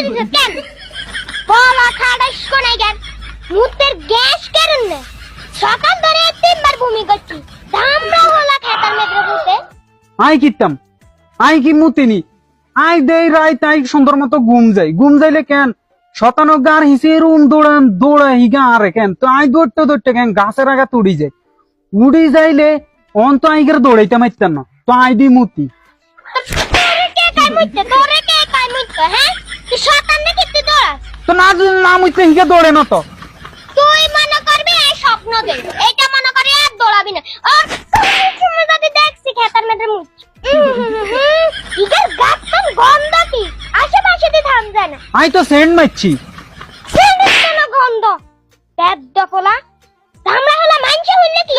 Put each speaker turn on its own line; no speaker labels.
দিছিস কেন বলা খাড়াস কোনে গেল মুতের গ্যাস কেন সকাল ধরে তিনবার ভূমি করছি ধামরা হলা খেতার মেদ্রে বুতে
আই কিতাম আই কি মুতিনি আই দেই রাই তাই সুন্দর মতো ঘুম যাইলে কেন শতানক গার হিসে রুম দৌড়া হিগা আরে কেন তো আই দৌড়তে কেন গাছের আগা উড়ি যাইলে অন তো আইগের দৌড়াইতে মারতাম না তো আই দি মুতি
তোরে কে কাই মুতে হ্যাঁ তুই শতান নাকি তুই দৌড়াস
তো না মুইতে হিগা দৌড়ে না তো
তুই মনে করবি এই স্বপ্ন দেখ এইটা মনে করে আর দৌড়াবি না আর তুমি যদি দেখছি খেতার মেদ্রে মুখ ইগের গাছটার গন্ধ কি আশেপাশে দিয়ে থাম যায় না
আই তো সেন্ড মারছি
সেন্ড কেন গন্ধ পেট দকলা ধামরা হলা মানছে হইলে কি